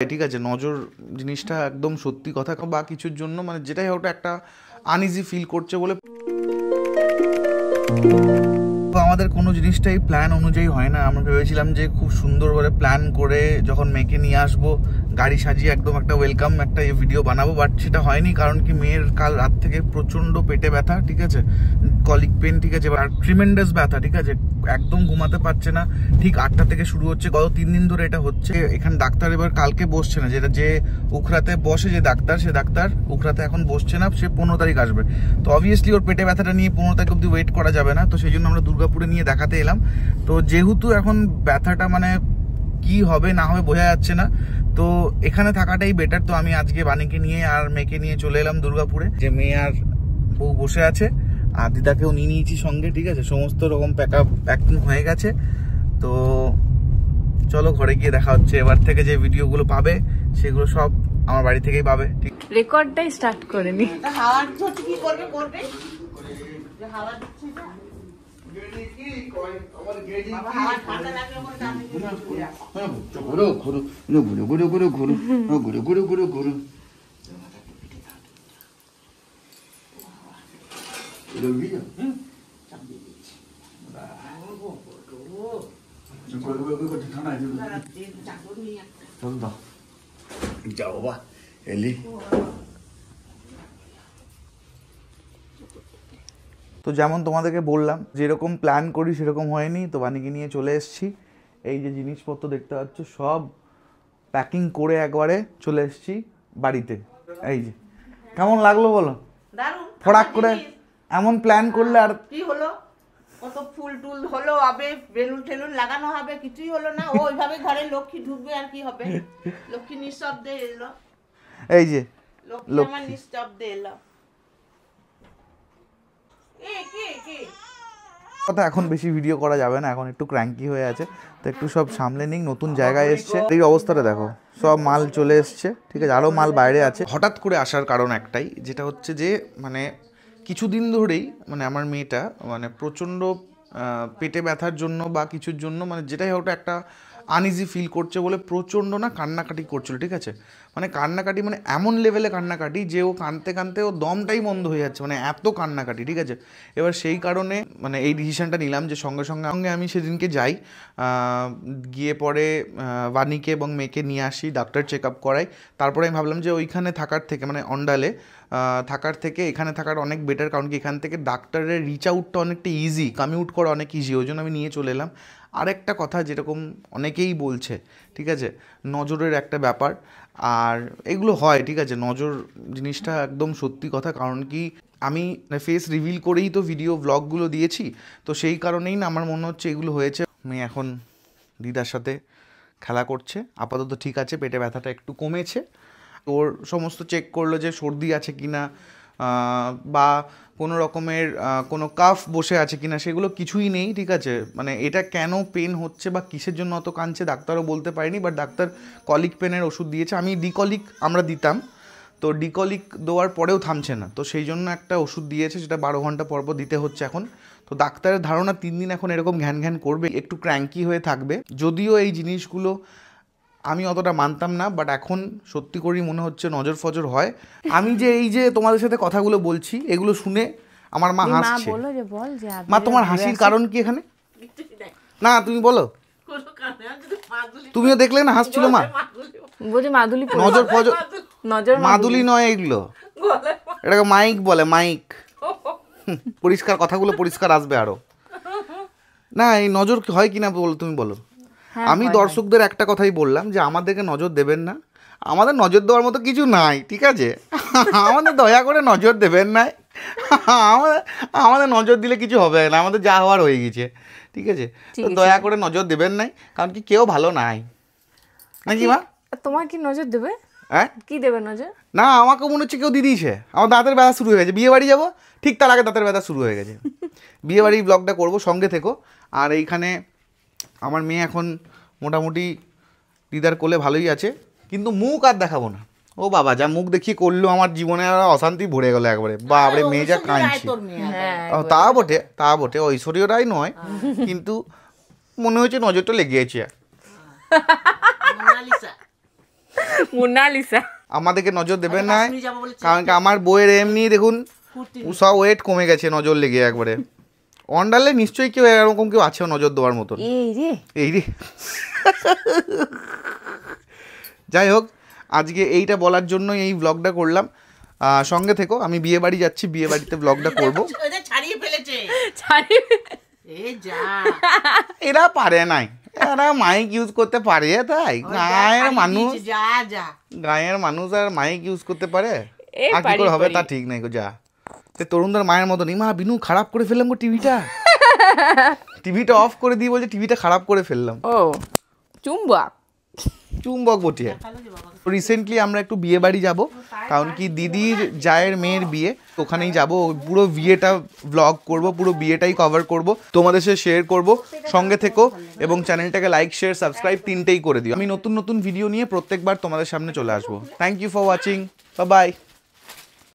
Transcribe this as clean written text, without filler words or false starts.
ঠিক আছে, নজর জিনিসটা একদম সত্যি কথা বা কিছুর জন্য মানে যেটাই ওটা একটা আনইজি ফিল করছে বলে আমাদের কোনো জিনিসটাই প্ল্যান অনুযায়ী হয় না। আমরা ভেবেছিলাম যে খুব সুন্দর করে প্ল্যান করে যখন মেয়েকে নিয়ে আসবো গাড়ি সাজিয়ে একদম একটা ওয়েলকাম একটা ভিডিও বানাবো, বাট সেটা হয়নি। কারণ কি মেয়ের কাল রাত থেকে প্রচণ্ড পেটে ব্যথা, ঠিক আছে, কলিক পেন, ঠিক আছে, আর ট্রিমেন্ডাস ব্যথা, ঠিক আছে, একদম ঘুমাতে পারছে না। ঠিক 8টা থেকে শুরু হচ্ছে, গত 3 দিন ধরে এটা হচ্ছে। এখানে ডাক্তার এবার কালকে বসছে না, যেটা যে উখরাতে বসে যে ডাক্তার, সে ডাক্তার উখরাতে এখন বসছে না, সে 15 তারিখ আসবে। তো অবভিয়াসলি ওর পেটে ব্যথাটা নিয়ে 15 তারিখ অব্দি ওয়েট করা যাবে না। তো সেই জন্য আমরা দুর্গাপুরে নিয়ে দেখাতে এলাম। তো যেহেতু এখন ব্যথাটা মানে কি হবে না হবে বোঝা যাচ্ছে না, তো এখানে থাকাটাই বেটার। তো আমি আজকে বাণীকে নিয়ে আর মেয়েকে নিয়ে চলে এলাম দুর্গাপুরে, যে মেয়ে আর বউ বসে আছে, আর দিদাকেও নিয়ে নিয়েছি সঙ্গে, ঠিক আছে, সমস্ত রকম প্যাকিং হয়ে গেছে। তো চলো ঘরে গিয়ে দেখা হচ্ছে। এবার থেকে যে ভিডিওগুলো পাবে সেগুলো সব আমার বাড়ি থেকেই পাবে। ঠিক, রেকর্ডটাই স্টার্ট করে নি। হাওয়ার ঝড় কি করবে করবে যে হাওয়া দিচ্ছে না বাবা, হাওয়া ঠান্ডা লাগলে মনে দামি ঘুরো ঘুরো ঘুরো ঘুরো ঘুরো ঘুরো ঘুরো ঘুরো ঘুরো ঘুরো যাও বাবা এলি। তো যেমন তোমাদেরকে বললাম যেরকম প্ল্যান করি সেরকম হয়নি। তো বাণীকে নিয়ে চলে এসেছি। এই যে জিনিসপত্র দেখতে পাচ্ছ সব প্যাকিং করে একবারে চলে এসেছি বাড়িতে। এই যে কেমন লাগলো বলো? দারুণ। ফড়াক করে এমন প্ল্যান করলে আর কি হলো, কত ফুল টুল হলো, হবে বেলুন টেলুন লাগানো হবে, কিছুই হলো না। ও ওইভাবে ঘরে লক্ষ্মী ঢুকবে আর কি হবে। লক্ষ্মী নিঃশব্দে এলো, এই যে লক্ষ্মী আমার নিঃশব্দে এলো। কথা এখন বেশি ভিডিও করা যাবে না, এখন একটু ক্র্যাঙ্কি হয়ে আছে, তো একটু সব সামলে নিক। নতুন জায়গায় এসছে, এই অবস্থাটা দেখো, সব মাল চলে এসছে, ঠিক আছে, আরও মাল বাইরে আছে। হঠাৎ করে আসার কারণ একটাই, যেটা হচ্ছে যে মানে কিছুদিন ধরেই মানে আমার মেয়েটা মানে প্রচণ্ড পেটে ব্যথার জন্য বা কিছুর জন্য মানে যেটাই ওটা একটা আনইজি ফিল করছে বলে প্রচণ্ড না কান্নাকাটি করছিল, ঠিক আছে, মানে কান্নাকাটি মানে এমন লেভেলে কান্নাকাটি যে ও কাঁদতে কাঁদতে ও দমটাই বন্ধ হয়ে যাচ্ছে, মানে এত কান্নাকাটি, ঠিক আছে। এবার সেই কারণে মানে এই ডিসিশনটা নিলাম যে সঙ্গে সঙ্গে আমি সেদিনকে যাই, গিয়ে পরে বাণীকে এবং মেয়েকে নিয়ে আসি, ডাক্তার চেক আপ করাই। তারপরে আমি ভাবলাম যে ওইখানে থাকার থেকে মানে অন্ডালে থাকার থেকে এখানে থাকার অনেক বেটার, কারণ কি এখান থেকে ডাক্তারের রিচ আউটটা অনেকটা ইজি, কমিউট করা অনেক ইজি, ওই জন্য আমি নিয়ে চলে এলাম। আরেকটা কথা যেরকম অনেকেই বলছে, ঠিক আছে, নজরের একটা ব্যাপার, আর এগুলো হয়, ঠিক আছে, নজর জিনিসটা একদম সত্যি কথা। কারণ কি আমি ফেস রিভিল করেই তো ভিডিও ব্লগগুলো দিয়েছি, তো সেই কারণেই না আমার মনে হচ্ছে এগুলো হয়েছে। মেয়ে এখন দিদার সাথে খেলা করছে, আপাতত ঠিক আছে, পেটে ব্যথাটা একটু কমেছে। ওর সমস্ত চেক করলো যে সর্দি আছে কিনা বা কোনো রকমের কোনো কাফ বসে আছে কিনা, সেগুলো কিছুই নেই, ঠিক আছে। মানে এটা কেন পেন হচ্ছে বা কিসের জন্য অত কাঁদছে ডাক্তারও বলতে পারেনি, বাট ডাক্তার কলিক পেনের ওষুধ দিয়েছে। আমি ডিকলিক আমরা দিতাম, তো ডিকলিক দেওয়ার পরেও থামছে না, তো সেই জন্য একটা ওষুধ দিয়েছে, সেটা 12 ঘন্টা পর পর দিতে হচ্ছে এখন। তো ডাক্তারের ধারণা 3 দিন এখন এরকম ঘ্যান ঘ্যান করবে, একটু ক্র্যাঙ্কি হয়ে থাকবে। যদিও এই জিনিসগুলো আমি অতটা মানতাম না, বাট এখন সত্যি করেই মনে হচ্ছে নজর ফজর হয়। আমি যে এই যে তোমাদের সাথে কথাগুলো বলছি এগুলো শুনে আমার মা হাসছে। মা তোমার হাসির কারণ কি এখানে? না তুমি বলো, তুমিও দেখলে না হাসছিল মা। নজর ফজর, মাদুলি নয় এগুলো, এটাকে মাইক বলে, মাইক। পরিষ্কার কথাগুলো পরিষ্কার আসবে আরো। না এই নজর হয় কিনা বলো, তুমি বলো। আমি দর্শকদের একটা কথাই বললাম যে আমাদেরকে নজর দেবেন না, আমাদের নজর দেওয়ার মতো কিছু নাই, ঠিক আছে, আমাদের দয়া করে নজর দেবেন না, আমাদের নজর দিলে কিছু হবে না, আমাদের যা হওয়ার হয়ে গেছে, ঠিক আছে, তো দয়া করে নজর দেবেন নাই, কারণ কি কেউ ভালো নাই নাকি মা? তোমার কি নজর দেবে? হ্যাঁ কি দেবে নজর? না আমাকে মনে হচ্ছে কেউ দিয়ে দিয়েছে, আমার দাঁতের ব্যথা শুরু হয়ে গেছে, বিয়ে বাড়ি যাবো ঠিক তার আগে দাঁতের ব্যথা শুরু হয়ে গেছে। বিয়ে বাড়ির ব্লগটা করবো, সঙ্গে থেকো। আর এইখানে আমার মেয়ে এখন মোটামুটি দিদার কোলে ভালোই আছে, কিন্তু মুখ আর দেখাবো না। ও বাবা যা মুখ দেখিয়ে করলো আমার জীবনে আর অশান্তি ভরে গেল একবারে, বাপরে মেয়ে যা কাঁদছে। তা বটে, তা বটে, ঐশ্বর্য রায় নয়, কিন্তু মনে হচ্ছে নজরটা লেগে গেছে। মোনালিসা। আমাদেরকে নজর দেবেন না, কাশ্মীর যাবো বলে কারণ কি আমার বইয়ের এমনি দেখুন ফুর্তি সব ওয়েট কমে গেছে নজর লেগে একবারে। অন্ডালে নিশ্চয়ই কেউ এরকম কেউ আছে নজর দেওয়ার মতন। এই রে যাই হোক, আজকে এইটা বলার জন্য এই ব্লগটা করলাম। সঙ্গে থেকো, আমি বিয়ে বাড়ি যাচ্ছি, বিয়ে বাড়িতে ব্লগটা করবো। ওদের ছাড়িয়ে ফেলেছে এ যা এরা পারে নাই, এরা মাইক ইউজ করতে পারে তাই? গায়ের মানুষ, যা যা গায়ের মানুষ আর মাইক ইউজ করতে পারে? এ আর কি করে হবে তা ঠিক নাই গো। যা তরুণদার মায়ের মতন, মা বিনু খারাপ করে ফেললাম গো টিভিটা, টিভিটা অফ করে দিয়ে বলছে টিভিটা খারাপ করে ফেললাম। ও চুম্বক চুম্বক বটিয়ে। রিসেন্টলি আমরা একটু বিয়ে বাড়ি যাবো, কারণ কি দিদির জায়ের মেয়ের বিয়ে, ওখানেই যাব। পুরো বিয়েটা ব্লগ করব, পুরো বিয়েটাই কভার করব, তোমাদের সাথে শেয়ার করব। সঙ্গে থেকো এবং চ্যানেলটাকে লাইক শেয়ার সাবস্ক্রাইব তিনটেই করে দিও। আমি নতুন নতুন ভিডিও নিয়ে প্রত্যেকবার তোমাদের সামনে চলে আসবো। Thank you for watching, bye by.